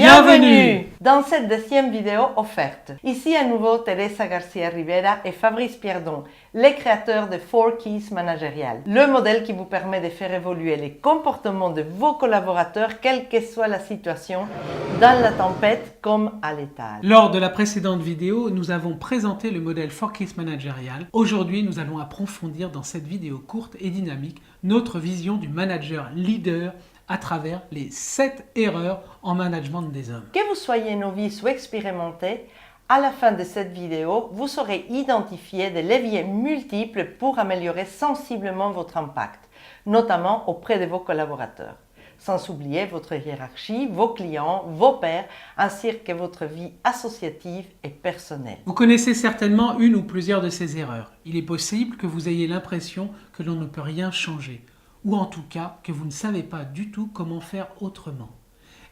Bienvenue dans cette deuxième vidéo offerte. Ici à nouveau Teresa Garcia Rivera et Fabrice Pierdon, les créateurs de 4 Keys Managérial, le modèle qui vous permet de faire évoluer les comportements de vos collaborateurs, quelle que soit la situation, dans la tempête comme à l'étal. Lors de la précédente vidéo, nous avons présenté le modèle 4 Keys Managérial. Aujourd'hui, nous allons approfondir dans cette vidéo courte et dynamique notre vision du manager leader à travers les 7 erreurs en management des hommes. Que vous soyez novice ou expérimenté, à la fin de cette vidéo, vous saurez identifier des leviers multiples pour améliorer sensiblement votre impact, notamment auprès de vos collaborateurs. Sans oublier votre hiérarchie, vos clients, vos pairs, ainsi que votre vie associative et personnelle. Vous connaissez certainement une ou plusieurs de ces erreurs. Il est possible que vous ayez l'impression que l'on ne peut rien changer, ou en tout cas que vous ne savez pas du tout comment faire autrement.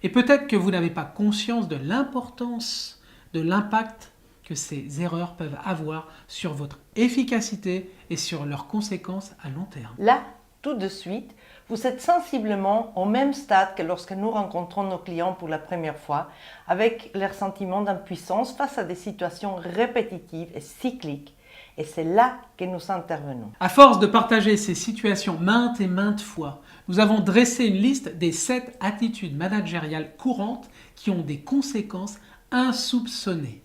Et peut-être que vous n'avez pas conscience de l'importance, de l'impact que ces erreurs peuvent avoir sur votre efficacité et sur leurs conséquences à long terme. Là, tout de suite, vous êtes sensiblement au même stade que lorsque nous rencontrons nos clients pour la première fois, avec leur sentiment d'impuissance face à des situations répétitives et cycliques. Et c'est là que nous intervenons. À force de partager ces situations maintes et maintes fois, nous avons dressé une liste des 7 attitudes managériales courantes qui ont des conséquences insoupçonnées,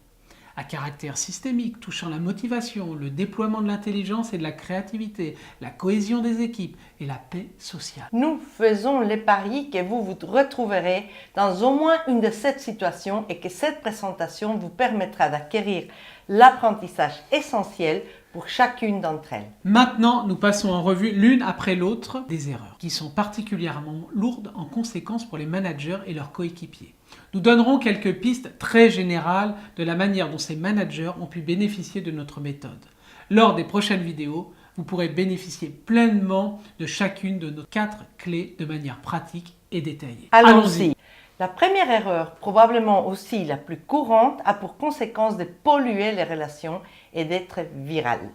à caractère systémique, touchant la motivation, le déploiement de l'intelligence et de la créativité, la cohésion des équipes et la paix sociale. Nous faisons les paris que vous vous retrouverez dans au moins une de ces situations et que cette présentation vous permettra d'acquérir l'apprentissage essentiel pour chacune d'entre elles. Maintenant, nous passons en revue l'une après l'autre des erreurs qui sont particulièrement lourdes en conséquences pour les managers et leurs coéquipiers. Nous donnerons quelques pistes très générales de la manière dont ces managers ont pu bénéficier de notre méthode. Lors des prochaines vidéos, vous pourrez bénéficier pleinement de chacune de nos 4 clés de manière pratique et détaillée. Allons-y. La première erreur, probablement aussi la plus courante, a pour conséquence de polluer les relations et d'être virale.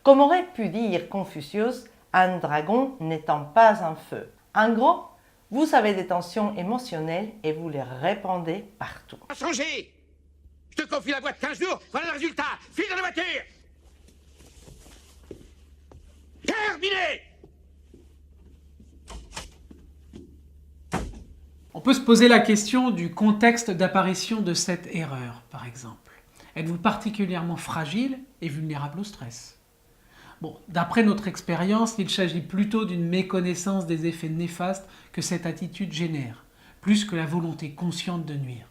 Comme aurait pu dire Confucius, un dragon n'étant pas un feu. En gros, vous avez des tensions émotionnelles et vous les répandez partout. Changer. Je te confie la boîte 15 jours, voilà le résultat. File dans la voiture. Terminé. On peut se poser la question du contexte d'apparition de cette erreur, par exemple. Êtes-vous particulièrement fragile et vulnérable au stress? Bon, d'après notre expérience, il s'agit plutôt d'une méconnaissance des effets néfastes que cette attitude génère, plus que la volonté consciente de nuire.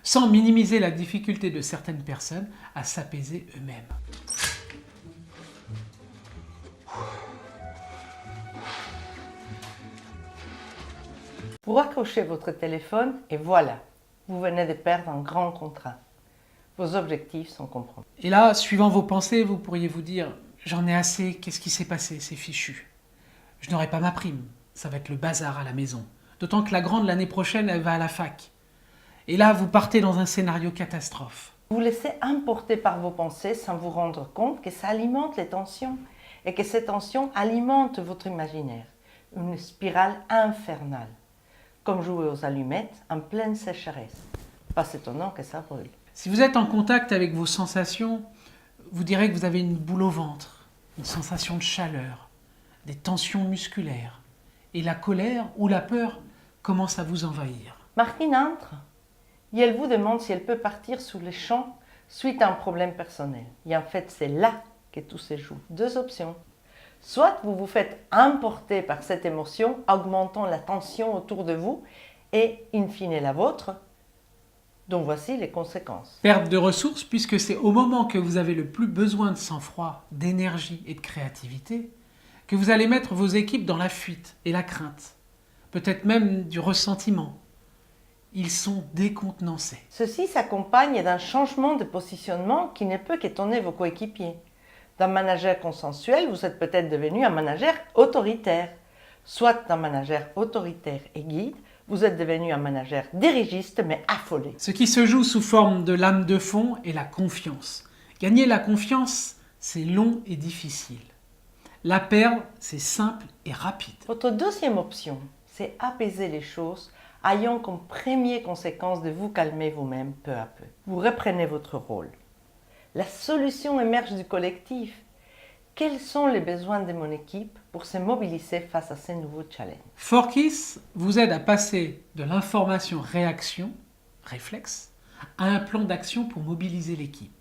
Sans minimiser la difficulté de certaines personnes à s'apaiser eux-mêmes. Vous raccrochez votre téléphone et voilà, vous venez de perdre un grand contrat. Vos objectifs sont compromis. Et là, suivant vos pensées, vous pourriez vous dire « J'en ai assez, qu'est-ce qui s'est passé, c'est fichu. Je n'aurai pas ma prime, ça va être le bazar à la maison. D'autant que la grande, l'année prochaine, elle va à la fac. » Et là, vous partez dans un scénario catastrophe. Vous laissez emporter par vos pensées sans vous rendre compte que ça alimente les tensions et que ces tensions alimentent votre imaginaire. Une spirale infernale. Comme jouer aux allumettes en pleine sécheresse. Pas étonnant que ça brûle. Si vous êtes en contact avec vos sensations, vous direz que vous avez une boule au ventre, une sensation de chaleur, des tensions musculaires, et la colère ou la peur commence à vous envahir. Martine entre et elle vous demande si elle peut partir sous les champs suite à un problème personnel. Et en fait, c'est là que tout se joue. 2 options. Soit vous vous faites emporter par cette émotion, augmentant la tension autour de vous et, in fine, la vôtre. Donc voici les conséquences. Perte de ressources, puisque c'est au moment que vous avez le plus besoin de sang-froid, d'énergie et de créativité, que vous allez mettre vos équipes dans la fuite et la crainte, peut-être même du ressentiment. Ils sont décontenancés. Ceci s'accompagne d'un changement de positionnement qui ne peut qu'étonner vos coéquipiers. D'un manager consensuel, vous êtes peut-être devenu un manager autoritaire. Soit d'un manager autoritaire et guide, vous êtes devenu un manager dirigiste mais affolé. Ce qui se joue sous forme de lame de fond est la confiance. Gagner la confiance, c'est long et difficile. La perdre, c'est simple et rapide. Votre deuxième option, c'est apaiser les choses ayant comme première conséquence de vous calmer vous-même peu à peu. Vous reprenez votre rôle. La solution émerge du collectif. Quels sont les besoins de mon équipe pour se mobiliser face à ces nouveaux challenges? Forkis vous aide à passer de l'information réaction, réflexe, à un plan d'action pour mobiliser l'équipe.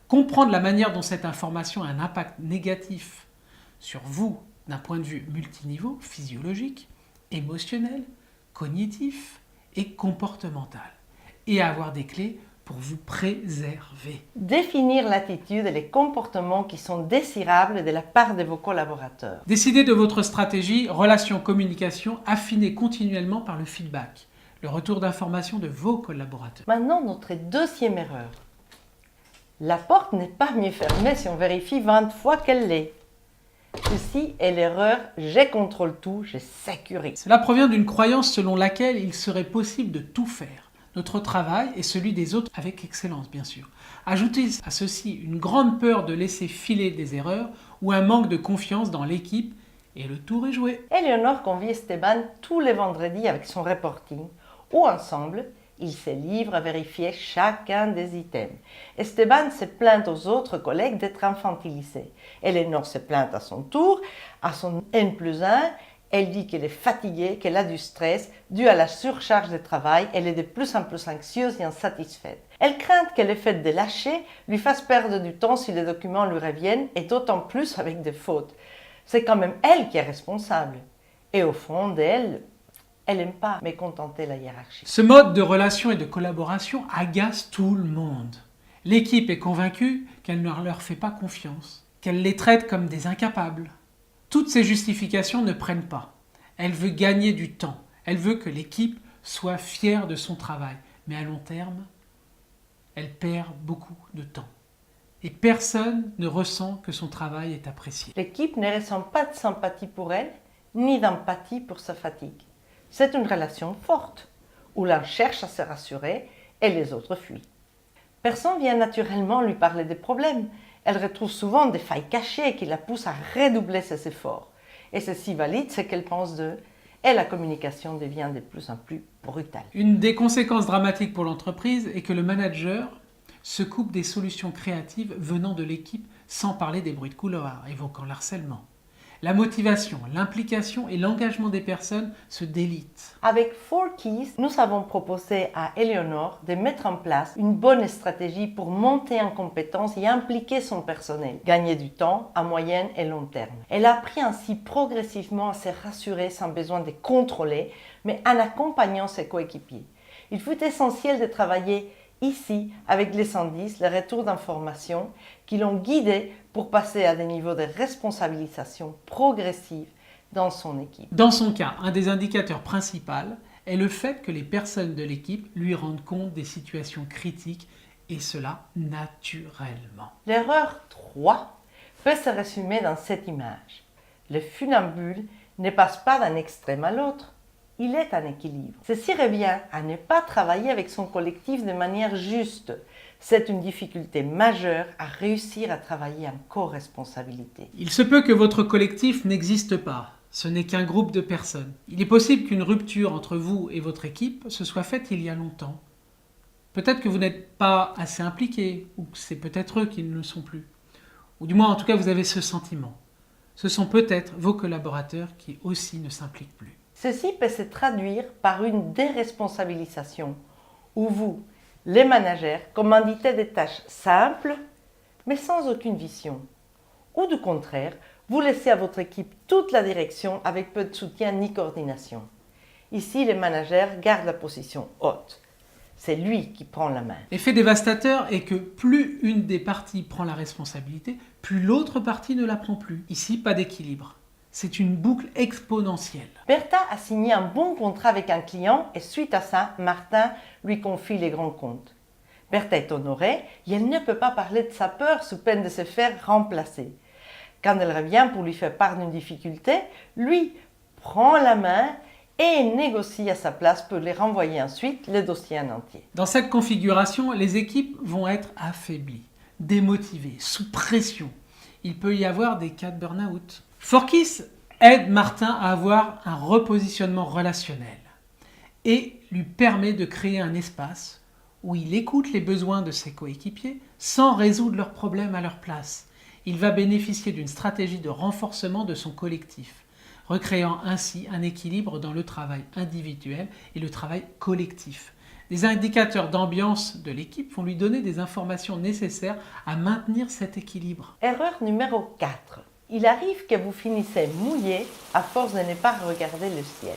Comprendre la manière dont cette information a un impact négatif sur vous d'un point de vue multiniveau, physiologique, émotionnel, cognitif et comportemental. Et avoir des clés pour vous préserver. Définir l'attitude et les comportements qui sont désirables de la part de vos collaborateurs. Décidez de votre stratégie, relation, communication, affinée continuellement par le feedback, le retour d'information de vos collaborateurs. Maintenant, notre deuxième erreur. La porte n'est pas mieux fermée si on vérifie 20 fois qu'elle l'est. Ceci est l'erreur « je contrôle tout, je sécurise ». Cela provient d'une croyance selon laquelle il serait possible de tout faire. Notre travail et celui des autres avec excellence, bien sûr. Ajoutez à ceci une grande peur de laisser filer des erreurs ou un manque de confiance dans l'équipe et le tour est joué. Éléonore convie Esteban tous les vendredis avec son reporting où ensemble, ils se livrent à vérifier chacun des items. Esteban se plaint aux autres collègues d'être infantilisé. Éléonore se plaint à son tour, à son N+1. Elle dit qu'elle est fatiguée, qu'elle a du stress dû à la surcharge de travail. Elle est de plus en plus anxieuse et insatisfaite. Elle craint que le fait de lâcher lui fasse perdre du temps si les documents lui reviennent et d'autant plus avec des fautes. C'est quand même elle qui est responsable. Et au fond d'elle, elle n'aime pas mécontenter la hiérarchie. Ce mode de relation et de collaboration agace tout le monde. L'équipe est convaincue qu'elle ne leur fait pas confiance, qu'elle les traite comme des incapables. Toutes ces justifications ne prennent pas. Elle veut gagner du temps. Elle veut que l'équipe soit fière de son travail. Mais à long terme, elle perd beaucoup de temps. Et personne ne ressent que son travail est apprécié. L'équipe ne ressent pas de sympathie pour elle, ni d'empathie pour sa fatigue. C'est une relation forte, où l'un cherche à se rassurer et les autres fuient. Personne vient naturellement lui parler des problèmes. Elle retrouve souvent des failles cachées qui la poussent à redoubler ses efforts. Et ceci valide ce qu'elle pense d'eux, et la communication devient de plus en plus brutale. Une des conséquences dramatiques pour l'entreprise est que le manager se coupe des solutions créatives venant de l'équipe, sans parler des bruits de couloir, évoquant l'harcèlement. La motivation, l'implication et l'engagement des personnes se délitent. Avec Forkis, nous avons proposé à Éléonore de mettre en place une bonne stratégie pour monter en compétence et impliquer son personnel, gagner du temps à moyen et long terme. Elle a appris ainsi progressivement à se rassurer sans besoin de contrôler, mais en accompagnant ses coéquipiers. Il fut essentiel de travailler ici avec les indices, les retours d'informations qui l'ont guidé pour passer à des niveaux de responsabilisation progressive dans son équipe. Dans son cas, un des indicateurs principaux est le fait que les personnes de l'équipe lui rendent compte des situations critiques et cela naturellement. L'erreur 3 peut se résumer dans cette image. Le funambule ne passe pas d'un extrême à l'autre. Il est en équilibre. Ceci revient à ne pas travailler avec son collectif de manière juste. C'est une difficulté majeure à réussir à travailler en co-responsabilité. Il se peut que votre collectif n'existe pas. Ce n'est qu'un groupe de personnes. Il est possible qu'une rupture entre vous et votre équipe se soit faite il y a longtemps. Peut-être que vous n'êtes pas assez impliqué, ou que c'est peut-être eux qui ne le sont plus. Ou du moins, en tout cas, vous avez ce sentiment. Ce sont peut-être vos collaborateurs qui aussi ne s'impliquent plus. Ceci peut se traduire par une déresponsabilisation, où vous, les managers, commanditez des tâches simples, mais sans aucune vision. Ou du contraire, vous laissez à votre équipe toute la direction avec peu de soutien ni coordination. Ici, les managers gardent la position haute. C'est lui qui prend la main. L'effet dévastateur est que plus une des parties prend la responsabilité, plus l'autre partie ne la prend plus. Ici, pas d'équilibre. C'est une boucle exponentielle. Bertha a signé un bon contrat avec un client et suite à ça, Martin lui confie les grands comptes. Bertha est honorée et elle ne peut pas parler de sa peur sous peine de se faire remplacer. Quand elle revient pour lui faire part d'une difficulté, lui prend la main et négocie à sa place pour les renvoyer ensuite le dossier en entier. Dans cette configuration, les équipes vont être affaiblies, démotivées, sous pression. Il peut y avoir des cas de burn-out. Forkis aide Martin à avoir un repositionnement relationnel et lui permet de créer un espace où il écoute les besoins de ses coéquipiers sans résoudre leurs problèmes à leur place. Il va bénéficier d'une stratégie de renforcement de son collectif, recréant ainsi un équilibre dans le travail individuel et le travail collectif. Des indicateurs d'ambiance de l'équipe vont lui donner des informations nécessaires à maintenir cet équilibre. Erreur numéro 4. Il arrive que vous finissez mouillé à force de ne pas regarder le ciel.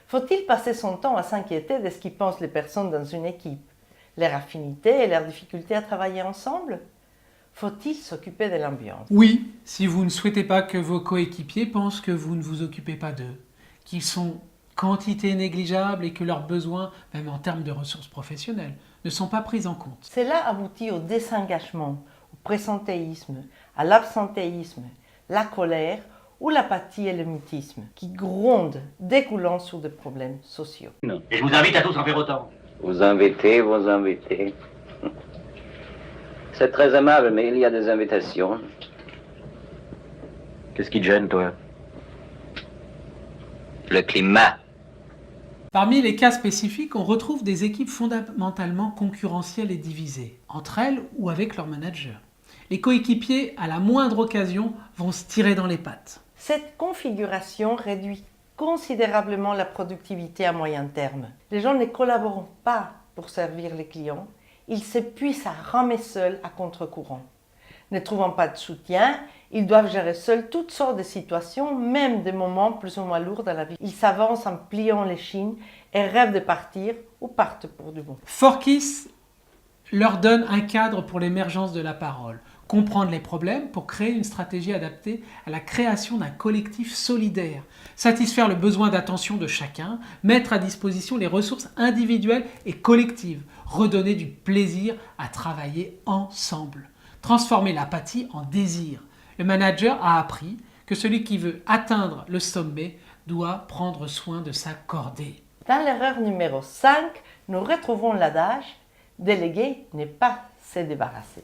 Faut-il passer son temps à s'inquiéter de ce qu'y pensent les personnes dans une équipe, leur affinité et leurs difficultés à travailler ensemble? Faut-il s'occuper de l'ambiance? Oui, si vous ne souhaitez pas que vos coéquipiers pensent que vous ne vous occupez pas d'eux, qu'ils sont quantité négligeable et que leurs besoins, même en termes de ressources professionnelles, ne sont pas pris en compte. Cela aboutit au désengagement, au présentéisme, à l'absentéisme, la colère ou l'apathie et le mutisme qui grondent, découlant sur des problèmes sociaux. Et je vous invite à tous en faire autant. Vous invitez. C'est très aimable, mais il y a des invitations. Qu'est-ce qui te gêne, toi? Le climat. Parmi les cas spécifiques, on retrouve des équipes fondamentalement concurrentielles et divisées, entre elles ou avec leurs managers. Les coéquipiers, à la moindre occasion, vont se tirer dans les pattes. Cette configuration réduit considérablement la productivité à moyen terme. Les gens ne collaborent pas pour servir les clients, ils s'épuisent à ramer seuls à contre-courant. Ne trouvant pas de soutien, ils doivent gérer seuls toutes sortes de situations, même des moments plus ou moins lourds dans la vie. Ils s'avancent en pliant l'échine et rêvent de partir ou partent pour du bon. Forkis leur donne un cadre pour l'émergence de la parole, comprendre les problèmes pour créer une stratégie adaptée à la création d'un collectif solidaire, satisfaire le besoin d'attention de chacun, mettre à disposition les ressources individuelles et collectives, redonner du plaisir à travailler ensemble, transformer l'apathie en désir. Le manager a appris que celui qui veut atteindre le sommet doit prendre soin de sa cordée. Dans l'erreur numéro 5, nous retrouvons l'adage « déléguer n'est pas se débarrasser ».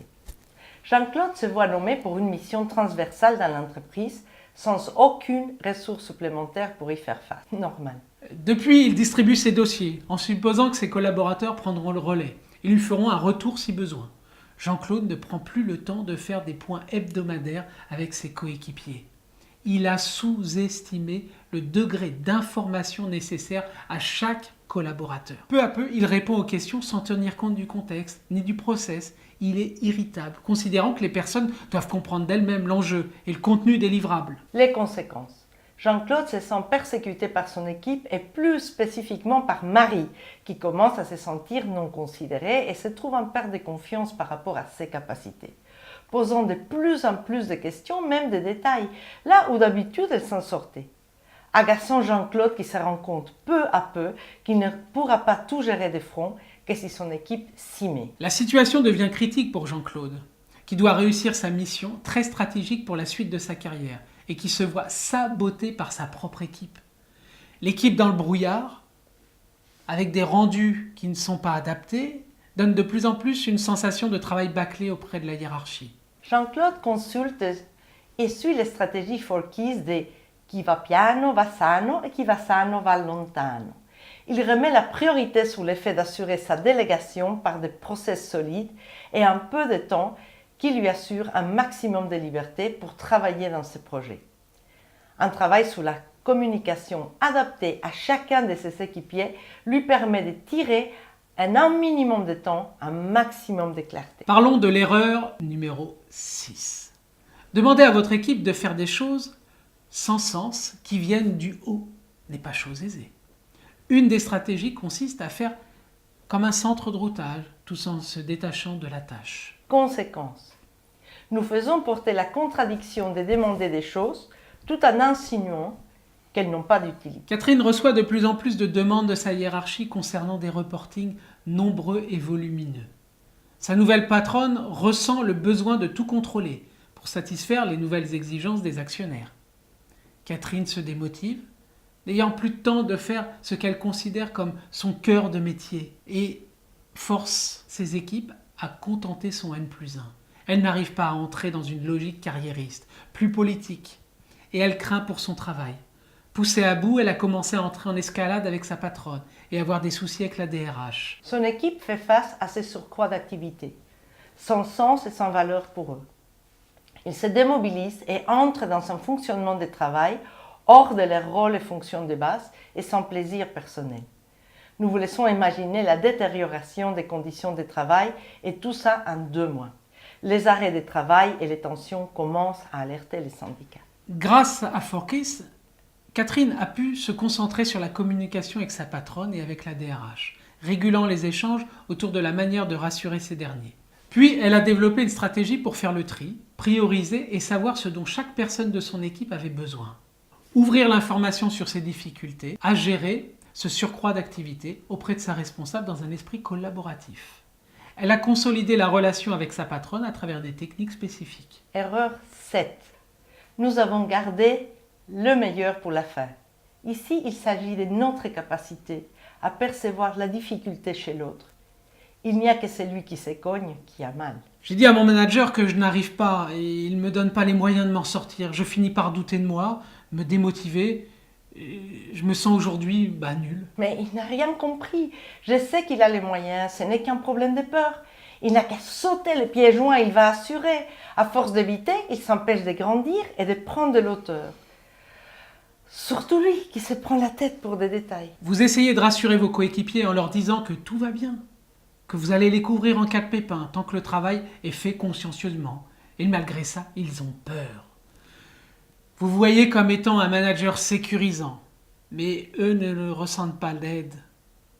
Jean-Claude se voit nommé pour une mission transversale dans l'entreprise sans aucune ressource supplémentaire pour y faire face. Normal. Depuis, il distribue ses dossiers en supposant que ses collaborateurs prendront le relais. Ils lui feront un retour si besoin. Jean-Claude ne prend plus le temps de faire des points hebdomadaires avec ses coéquipiers. Il a sous-estimé le degré d'information nécessaire à chaque collaborateur. Peu à peu, il répond aux questions sans tenir compte du contexte ni du process. Il est irritable, considérant que les personnes doivent comprendre d'elles-mêmes l'enjeu et le contenu des livrables. Les conséquences. Jean-Claude se sent persécuté par son équipe et plus spécifiquement par Marie, qui commence à se sentir non considérée et se trouve en perte de confiance par rapport à ses capacités, posant de plus en plus de questions, même des détails, là où d'habitude elle s'en sortait. Agaçant Jean-Claude qui se rend compte peu à peu qu'il ne pourra pas tout gérer de front que si son équipe s'y met. La situation devient critique pour Jean-Claude, qui doit réussir sa mission très stratégique pour la suite de sa carrière et qui se voit saboté par sa propre équipe. L'équipe dans le brouillard, avec des rendus qui ne sont pas adaptés, donne de plus en plus une sensation de travail bâclé auprès de la hiérarchie. Jean-Claude consulte et suit les stratégies Forkis de chi va piano va sano et qui va sano va lontano. Il remet la priorité sur le fait d'assurer sa délégation par des process solides et un peu de temps qui lui assure un maximum de liberté pour travailler dans ses projets. Un travail sur la communication adaptée à chacun de ses équipiers lui permet de tirer en un minimum de temps un maximum de clarté. Parlons de l'erreur numéro 6. Demandez à votre équipe de faire des choses sans sens qui viennent du haut n'est pas chose aisée. Une des stratégies consiste à faire comme un centre de routage, tout en se détachant de la tâche. Conséquence. Nous faisons porter la contradiction de demander des choses tout en insinuant qu'elles n'ont pas d'utilité. Catherine reçoit de plus en plus de demandes de sa hiérarchie concernant des reportings nombreux et volumineux. Sa nouvelle patronne ressent le besoin de tout contrôler pour satisfaire les nouvelles exigences des actionnaires. Catherine se démotive, n'ayant plus de temps de faire ce qu'elle considère comme son cœur de métier et force ses équipes à contenter son N+1. Elle n'arrive pas à entrer dans une logique carriériste, plus politique, et elle craint pour son travail. Poussée à bout, elle a commencé à entrer en escalade avec sa patronne et avoir des soucis avec la DRH. Son équipe fait face à ces surcroîts d'activité, sans sens et sans valeur pour eux. Ils se démobilisent et entrent dans un fonctionnement de travail hors de leur rôle et fonction de base et sans plaisir personnel. Nous vous laissons imaginer la détérioration des conditions de travail et tout ça en 2 mois. Les arrêts de travail et les tensions commencent à alerter les syndicats. Grâce à Forkis, Catherine a pu se concentrer sur la communication avec sa patronne et avec la DRH, régulant les échanges autour de la manière de rassurer ces derniers. Puis, elle a développé une stratégie pour faire le tri, prioriser et savoir ce dont chaque personne de son équipe avait besoin. Ouvrir l'information sur ses difficultés, à gérer ce surcroît d'activité auprès de sa responsable dans un esprit collaboratif. Elle a consolidé la relation avec sa patronne à travers des techniques spécifiques. Erreur 7. Nous avons gardé le meilleur pour la fin. Ici, il s'agit de notre capacité à percevoir la difficulté chez l'autre. Il n'y a que celui qui se cogne qui a mal. J'ai dit à mon manager que je n'arrive pas et il ne me donne pas les moyens de m'en sortir. Je finis par douter de moi, me démotiver. Et je me sens aujourd'hui nul. Mais il n'a rien compris. Je sais qu'il a les moyens, ce n'est qu'un problème de peur. Il n'a qu'à sauter les pieds joints, il va assurer. À force d'éviter, il s'empêche de grandir et de prendre de l'auteur. Surtout lui qui se prend la tête pour des détails. Vous essayez de rassurer vos coéquipiers en leur disant que tout va bien, que vous allez les couvrir en cas de pépin tant que le travail est fait consciencieusement. Et malgré ça, ils ont peur. Vous voyez comme étant un manager sécurisant, mais eux ne le ressentent pas d'aide,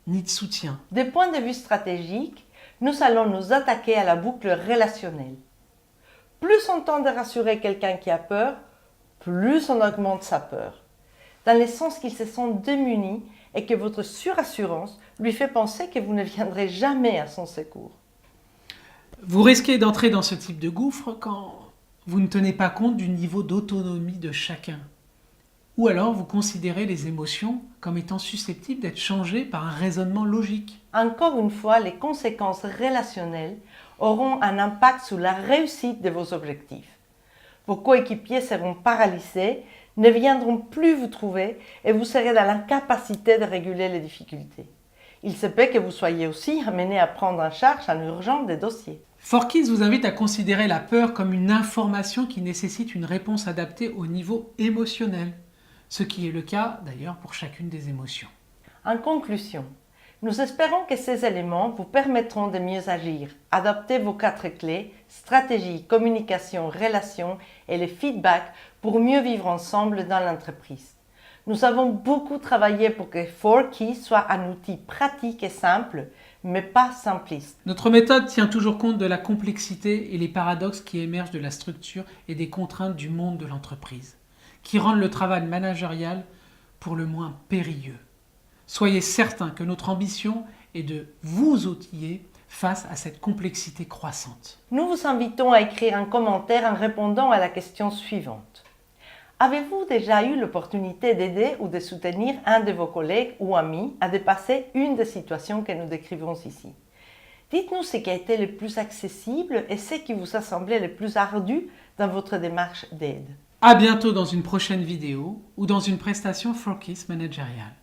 ni de soutien. Des points de vue stratégiques, nous allons nous attaquer à la boucle relationnelle. Plus on tente de rassurer quelqu'un qui a peur, plus on augmente sa peur. Dans le sens qu'il se sent démuni et que votre surassurance lui fait penser que vous ne viendrez jamais à son secours. Vous risquez d'entrer dans ce type de gouffre quand vous ne tenez pas compte du niveau d'autonomie de chacun. Ou alors vous considérez les émotions comme étant susceptibles d'être changées par un raisonnement logique. Encore une fois, les conséquences relationnelles auront un impact sur la réussite de vos objectifs. Vos coéquipiers seront paralysés, ne viendront plus vous trouver et vous serez dans l'incapacité de réguler les difficultés. Il se peut que vous soyez aussi amené à prendre en charge en urgence des dossiers. Forkis vous invite à considérer la peur comme une information qui nécessite une réponse adaptée au niveau émotionnel, ce qui est le cas d'ailleurs pour chacune des émotions. En conclusion, nous espérons que ces éléments vous permettront de mieux agir, adapter vos 4 clés, stratégie, communication, relation et les feedbacks pour mieux vivre ensemble dans l'entreprise. Nous avons beaucoup travaillé pour que Forkis soit un outil pratique et simple, mais pas simpliste. Notre méthode tient toujours compte de la complexité et les paradoxes qui émergent de la structure et des contraintes du monde de l'entreprise, qui rendent le travail managérial pour le moins périlleux. Soyez certains que notre ambition est de vous outiller face à cette complexité croissante. Nous vous invitons à écrire un commentaire en répondant à la question suivante. Avez-vous déjà eu l'opportunité d'aider ou de soutenir un de vos collègues ou amis à dépasser une des situations que nous décrivons ici? Dites-nous ce qui a été le plus accessible et ce qui vous a semblé le plus ardu dans votre démarche d'aide. À bientôt dans une prochaine vidéo ou dans une prestation Forkis managériale.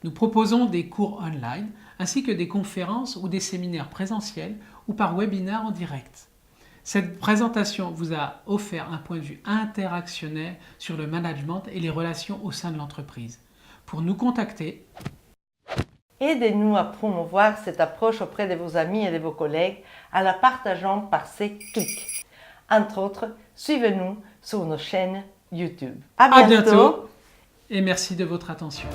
Nous proposons des cours online ainsi que des conférences ou des séminaires présentiels ou par webinaire en direct. Cette présentation vous a offert un point de vue interactionnel sur le management et les relations au sein de l'entreprise. Pour nous contacter, aidez-nous à promouvoir cette approche auprès de vos amis et de vos collègues en la partageant par ces clics. Entre autres, suivez-nous sur nos chaînes YouTube. À bientôt et merci de votre attention.